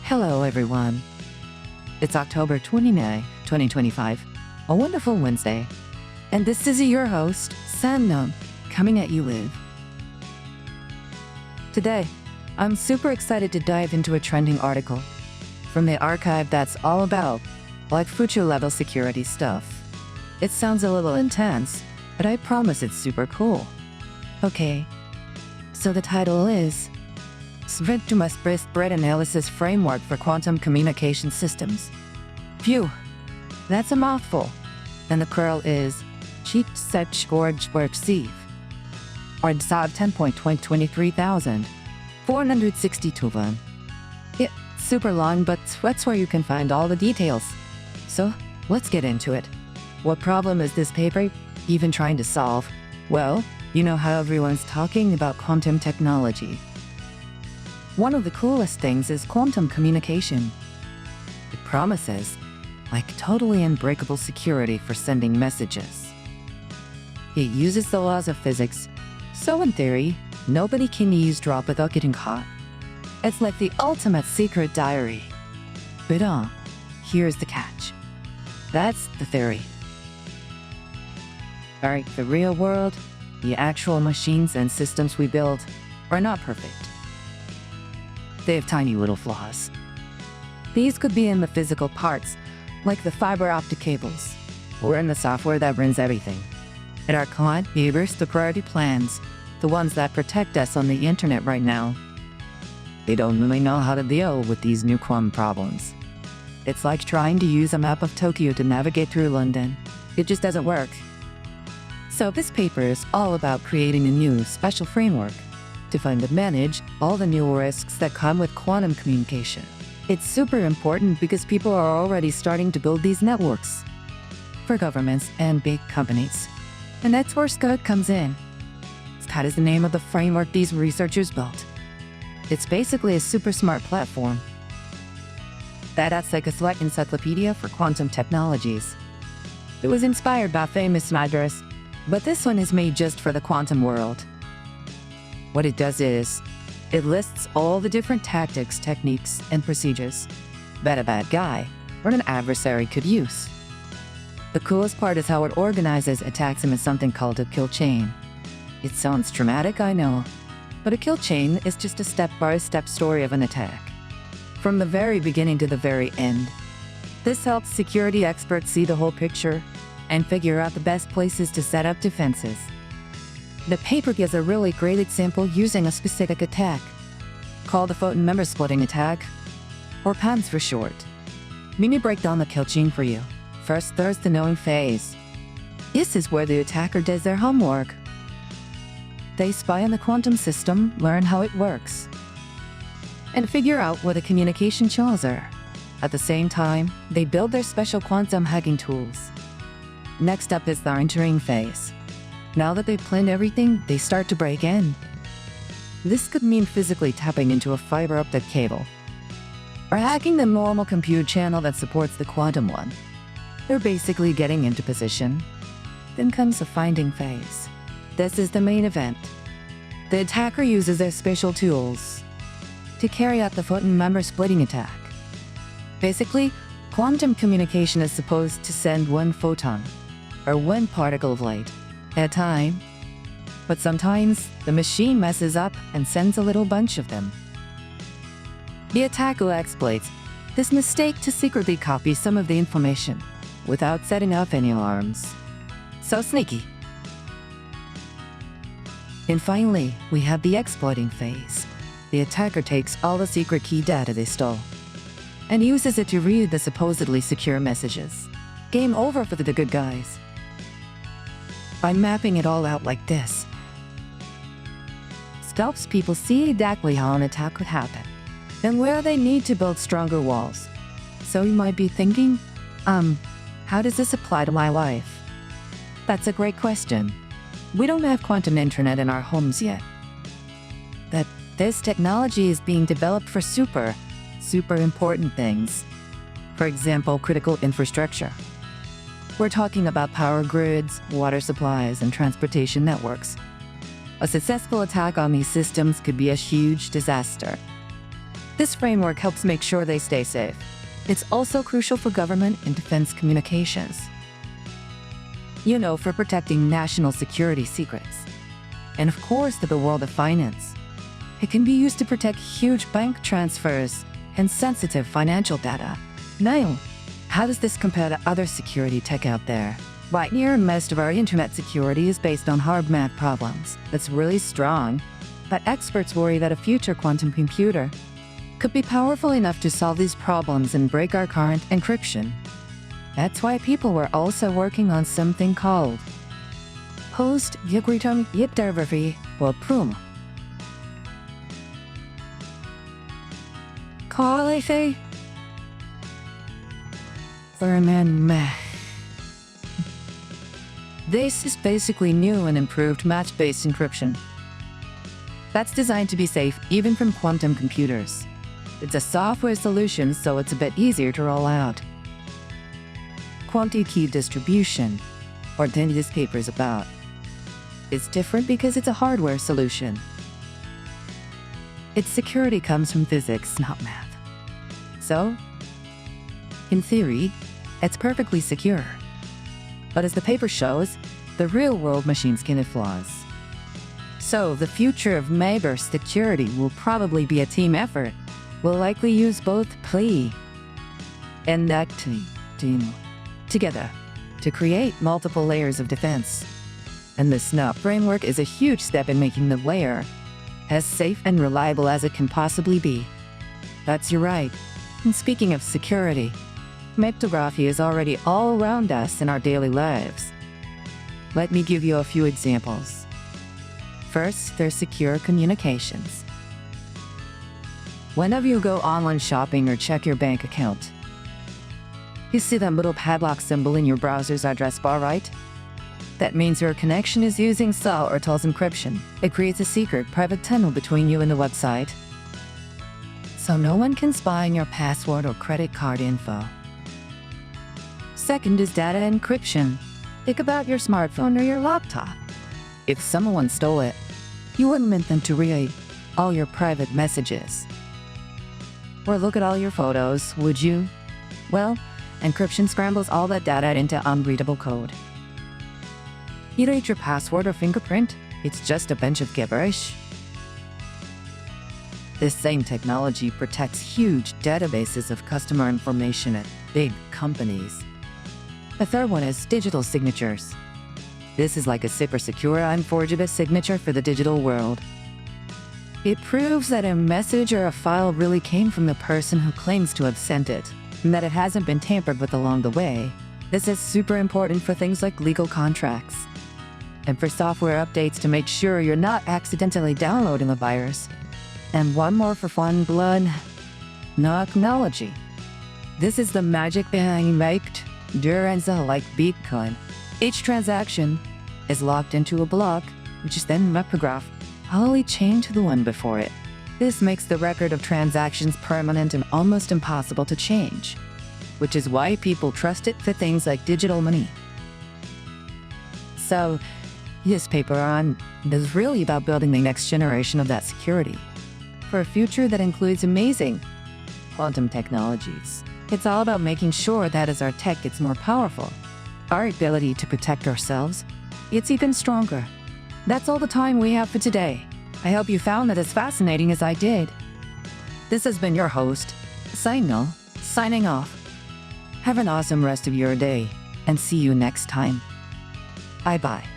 Hello, everyone. It's October 29, 2025, a wonderful Wednesday. And this is your host, Sam, coming at you with. Today, I'm super excited to dive into a trending article from the archive that's all about, like, future-level security stuff. It sounds a little intense, but I promise it's super cool. Okay, so the title is Photon-Number-Splitting Analysis Framework for Quantum Communication Systems. Phew, that's a mouthful. And the curl is SQOUT or DSOB 10.23,462. It's super long, but that's where you can find all the details. So let's get into it. What problem is this paper even trying to solve? Well, you know how everyone's talking about quantum technology. One of the coolest things is quantum communication. It promises, like, totally unbreakable security for sending messages. It uses the laws of physics, so in theory, nobody can eavesdrop without getting caught. It's like the ultimate secret diary. But here's the catch. That's the theory. Alright, the real world, the actual machines and systems we build, are not perfect. They have tiny little flaws. These could be in the physical parts, like the fiber optic cables, or in the software that runs everything. And our client neighbors, the priority plans, the ones that protect us on the internet right now, they don't really know how to deal with these new quantum problems. It's like trying to use a map of Tokyo to navigate through London. It just doesn't work. So this paper is all about creating a new special framework to find and manage all the new risks that come with quantum communication. It's super important because people are already starting to build these networks for governments and big companies. And that's where SQOUT comes in. SQOUT is the name of the framework these researchers built. It's basically a super smart platform that acts like a select encyclopedia for quantum technologies. It was inspired by famous MITRE, but this one is made just for the quantum world. What it does is, it lists all the different tactics, techniques, and procedures that a bad guy or an adversary could use. The coolest part is how it organizes attacks into something called a kill chain. It sounds dramatic, I know, but a kill chain is just a step-by-step story of an attack, from the very beginning to the very end. This helps security experts see the whole picture and figure out the best places to set up defenses. The paper gives a really great example using a specific attack, called the Photon-Number-Splitting attack, or PANS for short. Let me break down the kill chain for you. First, there's the knowing phase. This is where the attacker does their homework. They spy on the quantum system, learn how it works, and figure out what the communication channels are. At the same time, they build their special quantum hacking tools. Next up is the entering phase. Now that they've planned everything, they start to break in. This could mean physically tapping into a fiber optic cable, or hacking the normal compute channel that supports the quantum one. They're basically getting into position. Then comes the finding phase. This is the main event. The attacker uses their special tools to carry out the Photon-Number-Splitting attack. Basically, quantum communication is supposed to send one photon, or one particle of light, at a time. But sometimes, the machine messes up and sends a little bunch of them. The attacker exploits this mistake to secretly copy some of the information without setting off any alarms. So sneaky. And finally, we have the exploiting phase. The attacker takes all the secret key data they stole and uses it to read the supposedly secure messages. Game over for the good guys. By mapping it all out like this, helps people see exactly how an attack could happen and where they need to build stronger walls. So you might be thinking, how does this apply to my life? That's a great question. We don't have quantum internet in our homes yet. But this technology is being developed for super important things. For example, critical infrastructure. We're talking about power grids, water supplies, and transportation networks. A successful attack on these systems could be a huge disaster. This framework helps make sure they stay safe. It's also crucial for government and defense communications. For protecting national security secrets. And of course, to the world of finance. It can be used to protect huge bank transfers and sensitive financial data. Now, how does this compare to other security tech out there? Right here, most of our internet security is based on hard math problems. That's really strong, but experts worry that a future quantum computer could be powerful enough to solve these problems and break our current encryption. That's why people were also working on something called post-quantum or PRUM. This is basically new and improved match-based encryption. That's designed to be safe even from quantum computers. It's a software solution, so it's a bit easier to roll out. Quantum key distribution, or this paper is about, is different because it's a hardware solution. Its security comes from physics, not math. So, in theory, it's perfectly secure. But as the paper shows, the real-world machines can have flaws. So, the future of MITRE security will probably be a team effort. We'll likely use both PLE and ATT&CK together to create multiple layers of defense. And the SQOUT framework is a huge step in making the layer as safe and reliable as it can possibly be. That's right. And speaking of security, cryptography is already all around us in our daily lives. Let me give you a few examples. First, there's secure communications. Whenever you go online shopping or check your bank account, you see that little padlock symbol in your browser's address bar, right? That means your connection is using SQOUT or TOLS encryption. It creates a secret, private tunnel between you and the website, so no one can spy on your password or credit card info. Second is data encryption. Think about your smartphone or your laptop. If someone stole it, you wouldn't want them to read all your private messages or look at all your photos, would you? Well, encryption scrambles all that data into unreadable code. You don't need your password or fingerprint, it's just a bunch of gibberish. This same technology protects huge databases of customer information at big companies. The third one is digital signatures. This is like a super secure, unforgeable signature for the digital world. It proves that a message or a file really came from the person who claims to have sent it, and that it hasn't been tampered with along the way. This is super important for things like legal contracts, and for software updates to make sure you're not accidentally downloading a virus. And one more for fun, blood technology. This is the magic behind MITRE like Bitcoin. Each transaction is locked into a block, which is then cryptographed, wholly chained to the one before it. This makes the record of transactions permanent and almost impossible to change, which is why people trust it for things like digital money. So, this paper on is really about building the next generation of that security for a future that includes amazing quantum technologies. It's all about making sure that as our tech gets more powerful, our ability to protect ourselves gets even stronger. That's all the time we have for today. I hope you found it as fascinating as I did. This has been your host, Signal, signing off. Have an awesome rest of your day, and see you next time. Bye-bye.